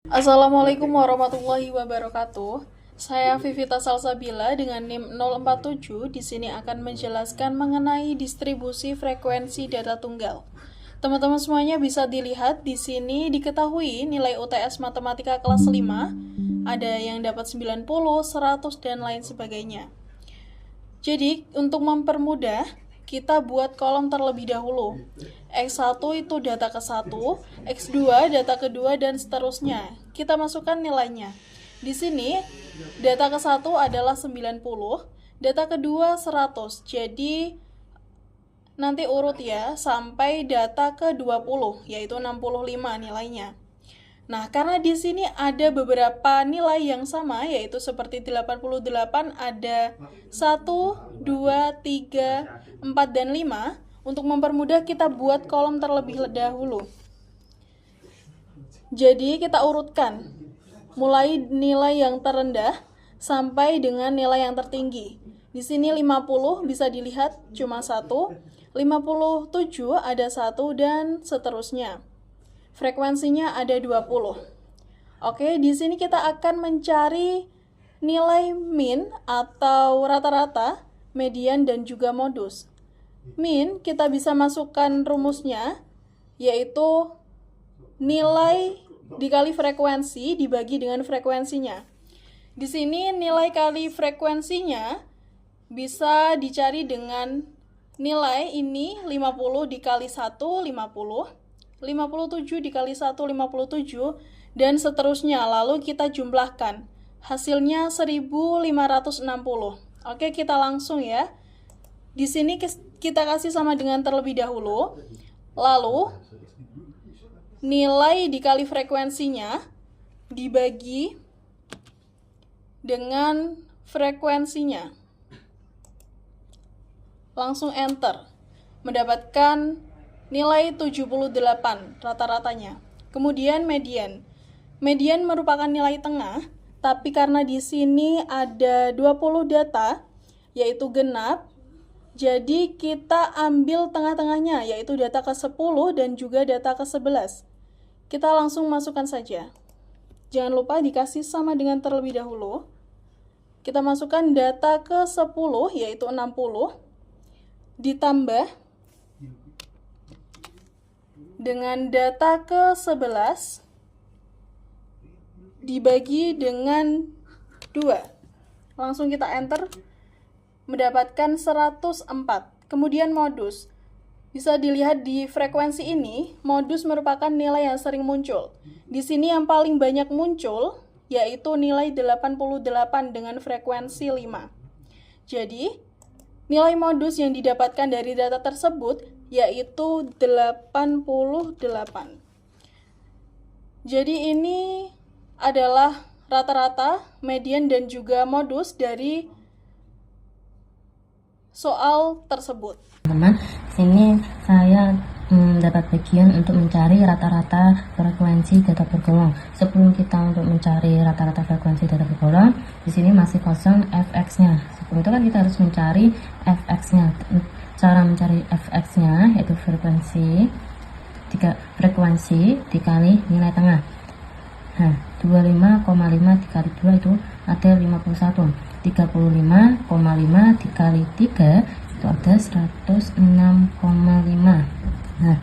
Assalamualaikum warahmatullahi wabarakatuh. Saya Vivita Salsabila dengan NIM 047 di sini akan menjelaskan mengenai distribusi frekuensi data tunggal. Teman-teman semuanya bisa dilihat di sini diketahui nilai UTS Matematika kelas 5 ada yang dapat 90, 100 dan lain sebagainya. Jadi, untuk mempermudah, kita buat kolom terlebih dahulu. X1 itu data ke-1, X2 data kedua, dan seterusnya. Kita masukkan nilainya. Di sini, data ke-1 adalah 90, data kedua 100. Jadi, nanti urut ya, sampai data ke-20, yaitu 65 nilainya. Nah, karena di sini ada beberapa nilai yang sama, yaitu seperti 88 ada 1, 2, 3, 4, dan 5. Untuk mempermudah kita buat kolom terlebih dahulu. Jadi kita urutkan, mulai nilai yang terendah sampai dengan nilai yang tertinggi. Di sini 50 bisa dilihat cuma 1, 57 ada 1, dan seterusnya. Frekuensinya ada 20. Oke, di sini kita akan mencari nilai min atau rata-rata, median, dan juga modus. Min kita bisa masukkan rumusnya, yaitu nilai dikali frekuensi dibagi dengan frekuensinya. Di sini nilai kali frekuensinya bisa dicari dengan nilai ini 50 dikali 1, 50. 57 dikali 1, 57, dan seterusnya. Lalu kita jumlahkan. Hasilnya 1560. Oke, kita langsung ya. Di sini kita kasih sama dengan terlebih dahulu. Lalu, nilai dikali frekuensinya dibagi dengan frekuensinya. Langsung enter. Mendapatkan nilai 78 rata-ratanya. Kemudian median. Median merupakan nilai tengah, tapi karena di sini ada 20 data, yaitu genap, jadi kita ambil tengah-tengahnya, yaitu data ke-10 dan juga data ke-11. Kita langsung masukkan saja. Jangan lupa dikasih sama dengan terlebih dahulu. Kita masukkan data ke-10, yaitu 60, ditambah dengan data ke-11 dibagi dengan 2. Langsung kita enter, mendapatkan 104. Kemudian modus. Bisa dilihat di frekuensi ini, modus merupakan nilai yang sering muncul. Di sini yang paling banyak muncul yaitu nilai 88 dengan frekuensi 5. Jadi, nilai modus yang didapatkan dari data tersebut yaitu 88. Jadi ini adalah rata-rata, median, dan juga modus dari soal tersebut. Teman, sini saya dapat bagian untuk mencari rata-rata frekuensi data bergolong. Sebelum kita untuk mencari rata-rata frekuensi data bergolong, di sini masih kosong fx-nya. Sebelum itu kan kita harus mencari fx-nya. Cara mencari fx-nya yaitu frekuensi dikali nilai tengah. Nah, 25,5 dikali 2 itu ada 51. 35,5 dikali 3 itu ada 106,5. Nah,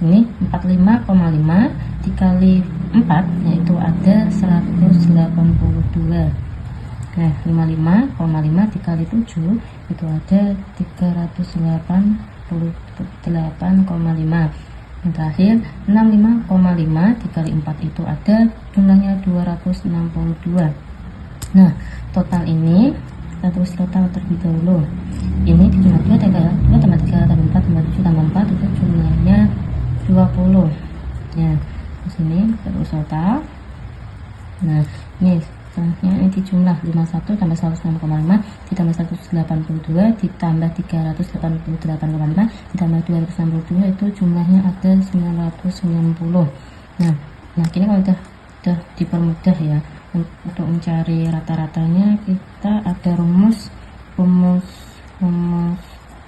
ini 45,5 dikali 4 yaitu ada 182. Nah, 55,5 dikali 7 itu ada 388,5. Yang terakhir 65,5 dikali 4 itu ada jumlahnya 262. Nah, total ini kita tulis total terlebih dahulu. Ini dijumlah 2 tambah 2 tambah 3 tambah 4 tambah 7 tambah 4 itu jumlahnya 20. Ya, di sini terus total. Nah, ini selanjutnya ini dijumlah 51 tambah 106,5 ditambah 182 ditambah 388,5 ditambah 262 itu jumlahnya ada 990. Nah, ini kalau udah dipermudah ya untuk mencari rata-ratanya, kita ada rumus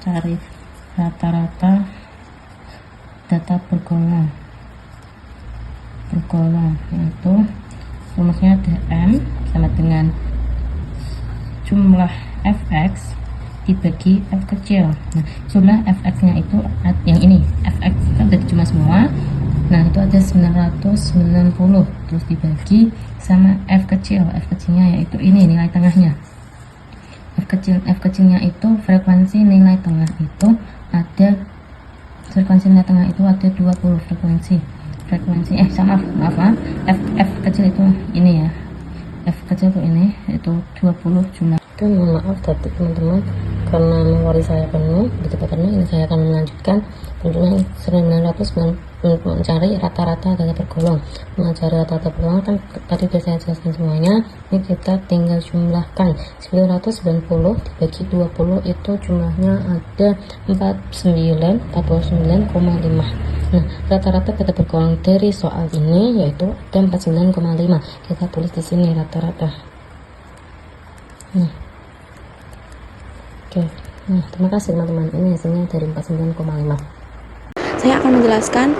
cari rata-rata data bergolong yaitu rumusnya ada M sama dengan jumlah fx dibagi f kecil. Nah, jumlah fx nya itu yang ini, fx kan udah cuma semua. Nah, itu ada 990, terus dibagi sama f kecil. F kecilnya yaitu ini, nilai tengahnya. F kecilnya itu frekuensi nilai tengah itu ada 20 frekuensi maaf f kecil itu ini ya, f kecil itu ini itu 20 jumlah. Dan mohon maaf tadi teman-teman, karena memori saya penuh, ini saya akan melanjutkan penjumlahan 990, mencari rata-rata data bergolong. Mencari rata-rata bergolong kan tadi sudah saya jelaskan semuanya. Ini kita tinggal jumlahkan 990 dibagi 20 itu jumlahnya ada 49,5. Nah, rata-rata data bergolong dari soal ini yaitu ada 49,5. Kita tulis di sini rata-rata. Nah, oke. Nah, terima kasih teman-teman. Ini hasilnya dari 49,5. Saya akan menjelaskan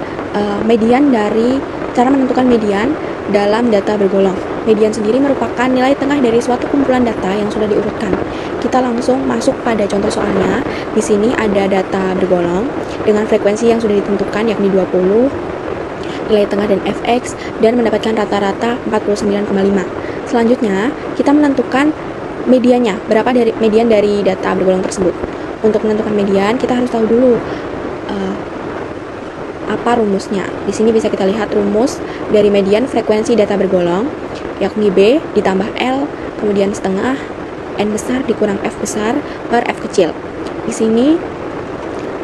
median dari cara menentukan median dalam data bergolong. Median sendiri merupakan nilai tengah dari suatu kumpulan data yang sudah diurutkan. Kita langsung masuk pada contoh soalnya. Di sini ada data bergolong dengan frekuensi yang sudah ditentukan yakni 20, nilai tengah dan fx, dan mendapatkan rata-rata 49,5. Selanjutnya, kita menentukan mediannya, berapa dari median dari data bergolong tersebut. Untuk menentukan median, kita harus tahu dulu apa rumusnya. Di sini bisa kita lihat rumus dari median frekuensi data bergolong, yakni B ditambah L, kemudian setengah, N besar dikurang F besar per F kecil. Di sini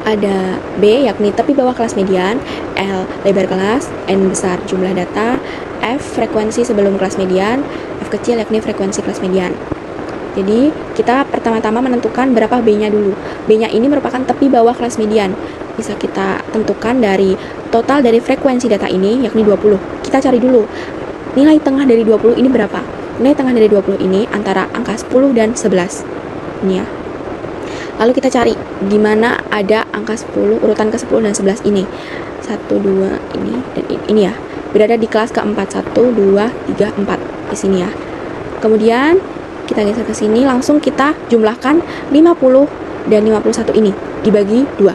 ada B yakni tepi bawah kelas median, L lebar kelas, N besar jumlah data, F frekuensi sebelum kelas median, F kecil yakni frekuensi kelas median. Jadi kita pertama-tama menentukan berapa B-nya dulu. B-nya ini merupakan tepi bawah kelas median. Bisa kita tentukan dari total dari frekuensi data ini yakni 20. Kita cari dulu nilai tengah dari 20 ini berapa. Nilai tengah dari 20 ini antara angka 10 dan 11. Ini ya. Lalu kita cari di mana ada angka 10, urutan ke 10 dan 11 ini. 1, 2 ini dan ini ya. Berada di kelas ke-4, 1, 2, 3, 4 di sini ya. Kemudian kita geser ke sini, langsung kita jumlahkan 50 dan 51 ini dibagi 2.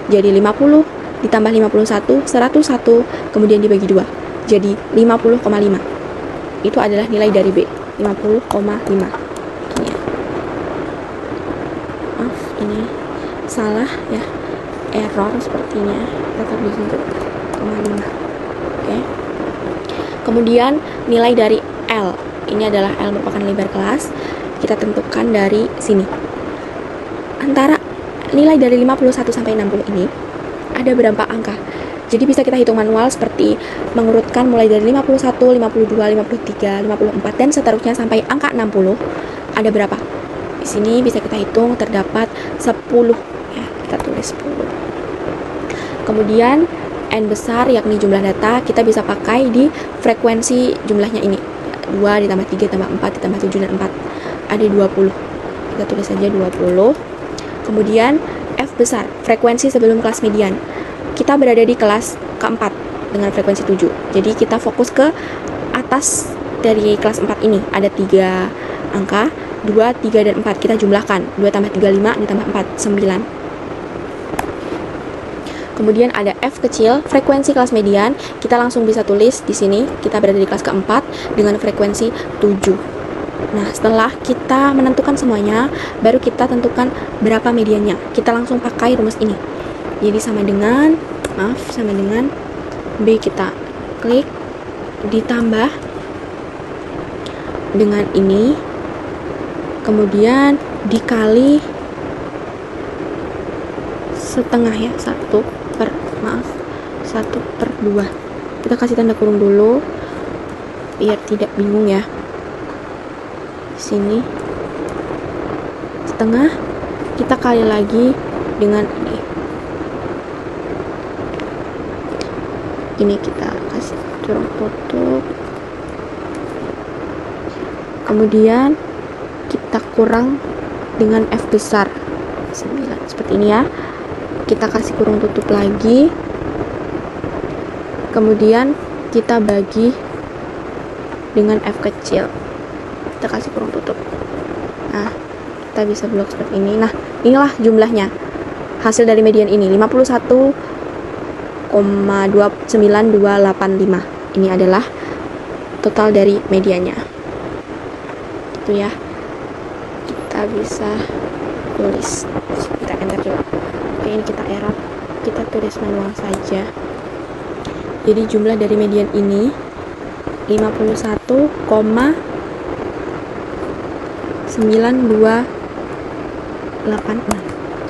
Jadi 50 ditambah 51, 101, kemudian dibagi 2. Jadi 50,5. Itu adalah nilai dari B, 50,5. Ini ya. Maaf, ini salah ya. Error sepertinya. Tetap di situ 0,5. Oke. Kemudian nilai dari L. Ini adalah L merupakan lebar kelas. Kita tentukan dari sini. Antara nilai dari 51 sampai 60 ini ada berapa angka? Jadi bisa kita hitung manual seperti mengurutkan mulai dari 51, 52, 53, 54 dan seterusnya sampai angka 60. Ada berapa? Di sini bisa kita hitung terdapat 10 ya. Kita tulis 10. Kemudian N besar yakni jumlah data kita bisa pakai di frekuensi jumlahnya ini. 2 ditambah 3 ditambah 4 ditambah 7 dan 4 ada 20. Kita tulis saja 20. Kemudian F besar, frekuensi sebelum kelas median. Kita berada di kelas keempat dengan frekuensi 7. Jadi kita fokus ke atas dari kelas 4 ini. Ada 3 angka, 2, 3, dan 4. Kita jumlahkan. 2 tambah 3, 5, ditambah 4, 9. Kemudian ada F kecil, frekuensi kelas median. Kita langsung bisa tulis di sini. Kita berada di kelas keempat dengan frekuensi 7. Nah, setelah kita menentukan semuanya, baru kita tentukan berapa mediannya. Kita langsung pakai rumus ini. Jadi sama dengan B kita klik ditambah dengan ini, kemudian dikali setengah ya, 1/2. Kita kasih tanda kurung dulu biar tidak bingung ya. Sini setengah, kita kali lagi dengan ini kita kasih kurung tutup, kemudian kita kurang dengan F besar 9 seperti ini ya. Kita kasih kurung tutup lagi, kemudian kita bagi dengan F kecil. Kita kasih kurung tutup. Nah, kita bisa blok seperti ini. Nah, inilah jumlahnya. Hasil dari median ini 51,29285. Ini adalah total dari mediannya. Itu ya. Kita bisa tulis. Kita enter coba. Oke, ini kita error. Kita tulis manual saja. Jadi jumlah dari median ini 51,9286.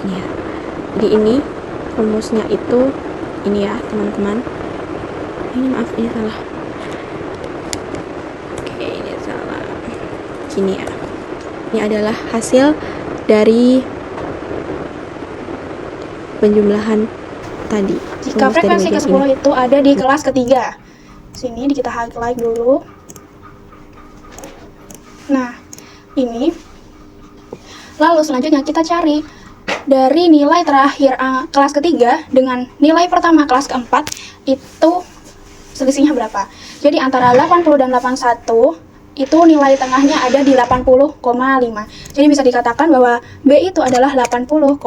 Ya. Jadi ini rumusnya itu ini ya, teman-teman. Ini maaf, ini salah. Oke, ini salah. Gini ya. Ini adalah hasil dari penjumlahan tadi. Jika frekuensi ke-10 itu ada di kelas ketiga. Sini kita highlight dulu. Nah, ini. Lalu selanjutnya kita cari dari nilai terakhir kelas ketiga dengan nilai pertama kelas keempat itu selisihnya berapa. Jadi antara 80 dan 81 itu nilai tengahnya ada di 80,5. Jadi bisa dikatakan bahwa B itu adalah 80,5.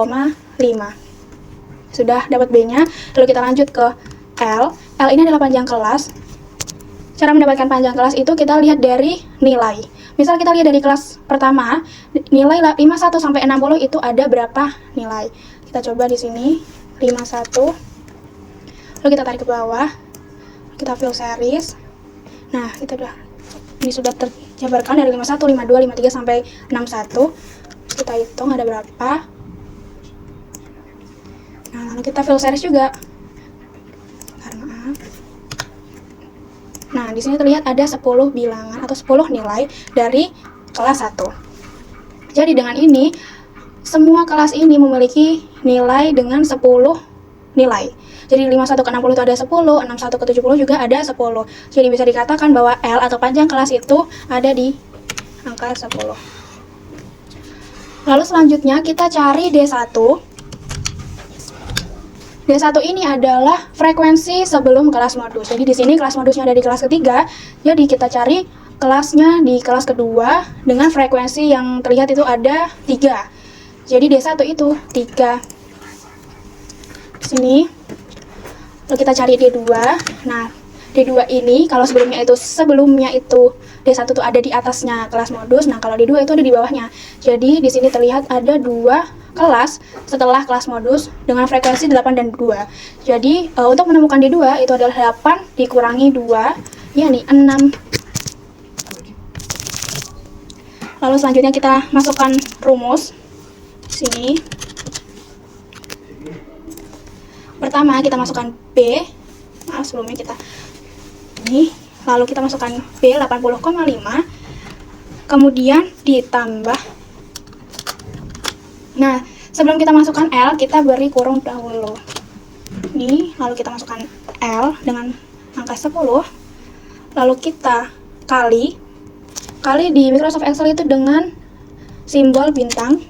Sudah dapat B-nya, lalu kita lanjut ke L. L ini adalah panjang kelas. Cara mendapatkan panjang kelas itu kita lihat dari nilai. Misal kita lihat dari kelas pertama, nilai 51 sampai 60 itu ada berapa nilai. Kita coba di sini 51. Lalu kita tarik ke bawah. Kita fill series. Nah, ini sudah terjabarkan dari 51, 52, 53 sampai 61. Kita hitung ada berapa. Nah, lalu kita fill series juga. Maaf. Nah, di sini terlihat ada 10 bilangan atau 10 nilai dari kelas 1. Jadi dengan ini, semua kelas ini memiliki nilai dengan 10 nilai. Jadi 51 ke 60 itu ada 10, 61 ke 70 juga ada 10. Jadi bisa dikatakan bahwa L atau panjang kelas itu ada di angka 10. Lalu selanjutnya kita cari D1. D1 ini adalah frekuensi sebelum kelas modus. Jadi di sini kelas modusnya ada di kelas ketiga. Jadi kita cari kelasnya di kelas kedua dengan frekuensi yang terlihat itu ada 3. Jadi D1 itu 3. Di sini. Lalu kita cari D2. Nah, D2 ini kalau sebelumnya itu D1 itu ada di atasnya kelas modus. Nah, kalau D2 itu ada di bawahnya. Jadi di sini terlihat ada 2 kelas setelah kelas modus dengan frekuensi 8 dan 2. Jadi untuk menemukan D2 itu adalah 8 dikurangi 2, yakni 6. Lalu selanjutnya kita masukkan rumus. Sini. Pertama kita masukkan B. Maaf, sebelumnya kita ini. Lalu kita masukkan B 80,5. Kemudian ditambah. Nah, sebelum kita masukkan L, kita beri kurung dahulu. Ini, lalu kita masukkan L dengan angka 10. Lalu kita kali di Microsoft Excel itu dengan simbol bintang.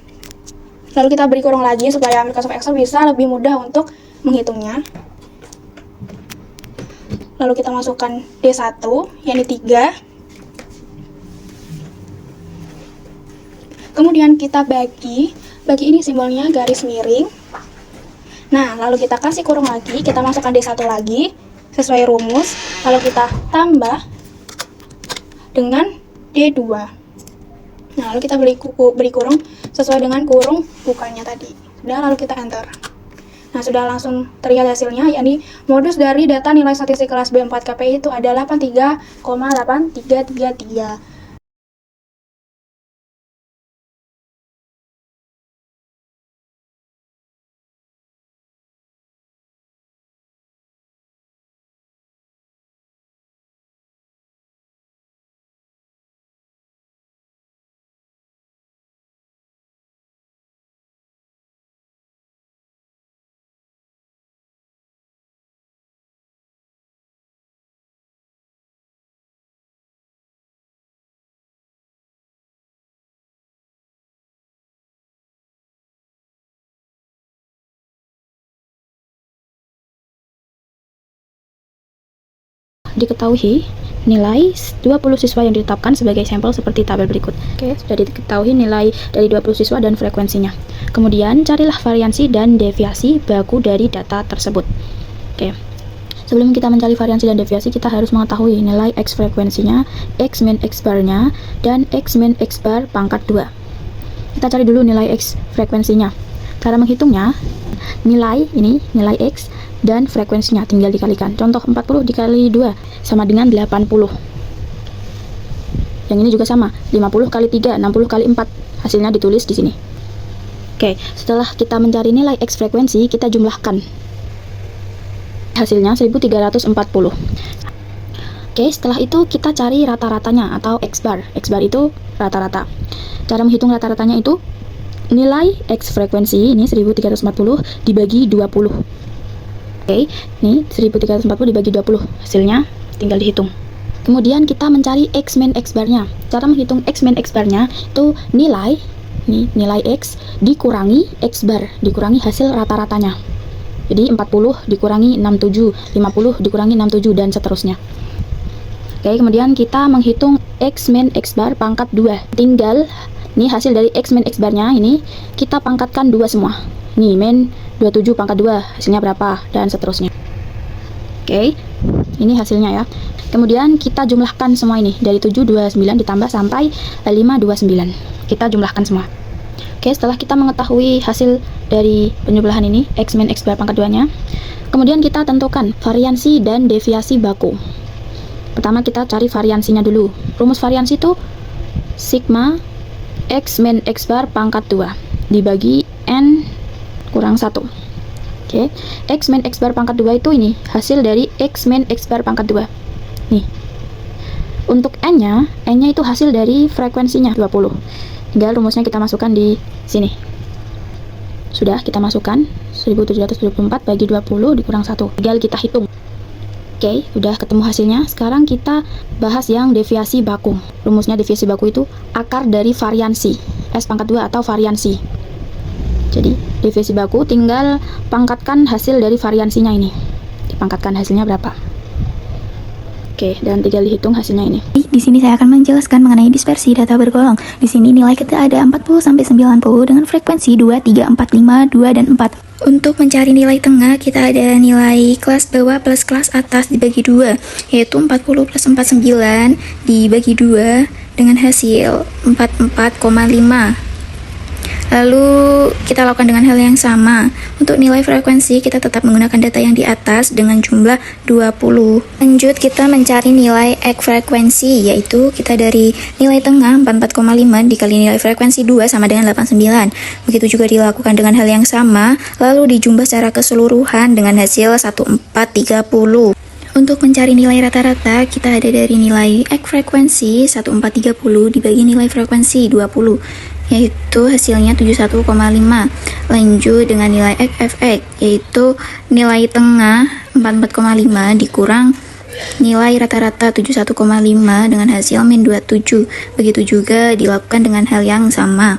Lalu kita beri kurung lagi supaya Microsoft Excel bisa lebih mudah untuk menghitungnya. Lalu kita masukkan D1, yakni 3. Kemudian kita bagi ini simbolnya garis miring. Nah, lalu kita kasih kurung lagi, kita masukkan D1 lagi sesuai rumus, lalu kita tambah dengan D2. Nah, lalu kita beri kurung sesuai dengan kurung bukannya tadi. Sudah, lalu kita enter. Nah, sudah langsung terlihat hasilnya, yakni modus dari data nilai statistik kelas B4 KPI itu adalah 83,8333. diketahui nilai 20 siswa yang ditetapkan sebagai sampel seperti tabel berikut. Oke, sudah diketahui nilai dari 20 siswa dan frekuensinya. Kemudian carilah variansi dan deviasi baku dari data tersebut. Oke. Sebelum kita mencari variansi dan deviasi, kita harus mengetahui nilai X frekuensinya, X min X barnya, dan X min X bar pangkat 2. Kita cari dulu nilai X frekuensinya. Cara menghitungnya, nilai X dan frekuensinya tinggal dikalikan. Contoh 40 dikali 2 sama dengan 80. Yang ini juga sama, 50 kali 3, 60 kali 4. Hasilnya ditulis di sini. Oke, setelah kita mencari nilai X frekuensi, kita jumlahkan. Hasilnya 1340. Oke, setelah itu kita cari rata-ratanya atau X bar. X bar itu rata-rata. Cara menghitung rata-ratanya itu nilai X frekuensi ini 1340 dibagi 20. Oke, ini 1340 dibagi 20. Hasilnya tinggal dihitung. Kemudian kita mencari X min X barnya. Cara menghitung X min X barnya itu nilai X dikurangi X bar, dikurangi hasil rata-ratanya. Jadi 40 dikurangi 67, 50 dikurangi 67, dan seterusnya. Oke, kemudian kita menghitung X min X bar pangkat 2. Tinggal ini hasil dari X min X barnya ini kita pangkatkan 2 semua. Nih, min 27 pangkat 2, hasilnya berapa, dan seterusnya. Oke, ini hasilnya ya. Kemudian kita jumlahkan semua ini, dari 729 ditambah sampai 529. Kita jumlahkan semua. Oke, setelah kita mengetahui hasil dari penjumlahan ini, X min X bar pangkat 2-nya, kemudian kita tentukan variansi dan deviasi baku. Pertama kita cari variansinya dulu. Rumus variansi itu sigma X min X bar pangkat 2 dibagi N kurang 1. Oke, X min X bar pangkat 2 itu ini hasil dari X min X bar pangkat 2. Nih, untuk N-nya itu hasil dari frekuensinya 20. Tinggal rumusnya kita masukkan di sini. Sudah kita masukkan 1724 bagi 20 dikurang 1. Tinggal kita hitung. Oke, udah ketemu hasilnya. Sekarang kita bahas yang deviasi baku. Rumusnya deviasi baku itu akar dari variansi S pangkat 2 atau variansi. Jadi deviasi baku tinggal pangkatkan hasil dari variansinya ini. Dipangkatkan hasilnya berapa? Oke, dan tinggal dihitung hasilnya ini. Di sini saya akan menjelaskan mengenai dispersi data bergolong. Di sini nilai kita ada 40 sampai 90 dengan frekuensi 2, 3, 4, 5, 2 dan 4. Untuk mencari nilai tengah, kita ada nilai kelas bawah plus kelas atas dibagi 2, yaitu 40 plus 49 dibagi 2 dengan hasil 44,5. Lalu kita lakukan dengan hal yang sama. Untuk nilai frekuensi kita tetap menggunakan data yang di atas dengan jumlah 20. Lanjut kita mencari nilai X frekuensi, yaitu kita dari nilai tengah 44,5 dikali nilai frekuensi 2 sama dengan 89. Begitu juga dilakukan dengan hal yang sama, lalu dijumlah secara keseluruhan dengan hasil 1430. Untuk mencari nilai rata-rata, kita ada dari nilai X frekuensi 1430 dibagi nilai frekuensi 20, yaitu hasilnya 71,5. Lanjut dengan nilai XFX, yaitu nilai tengah 44,5 dikurang nilai rata-rata 71,5 dengan hasil min 27. Begitu juga dilakukan dengan hal yang sama.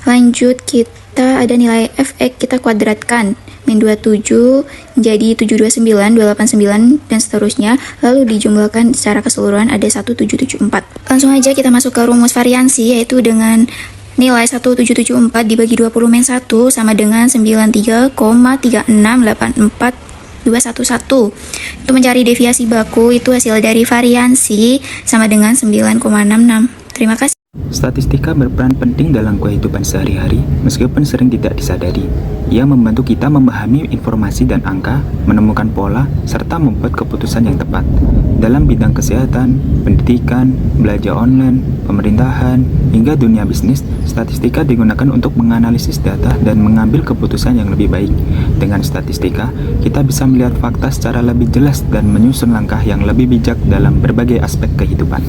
Lanjut kita ada nilai FX, kita kuadratkan min 27 menjadi 729, 289 dan seterusnya, lalu dijumlahkan secara keseluruhan ada 1774. Langsung aja kita masuk ke rumus variansi, yaitu dengan nilai 1774 dibagi 20 min 1 sama dengan 93,3684211. Untuk mencari deviasi baku itu hasil dari variansi sama dengan 9,66. Terima kasih. Statistika berperan penting dalam kehidupan sehari-hari meskipun sering tidak disadari. Ia membantu kita memahami informasi dan angka, menemukan pola, serta membuat keputusan yang tepat. Dalam bidang kesehatan, pendidikan, belajar online, pemerintahan, hingga dunia bisnis, statistika digunakan untuk menganalisis data dan mengambil keputusan yang lebih baik. Dengan statistika, kita bisa melihat fakta secara lebih jelas dan menyusun langkah yang lebih bijak dalam berbagai aspek kehidupan.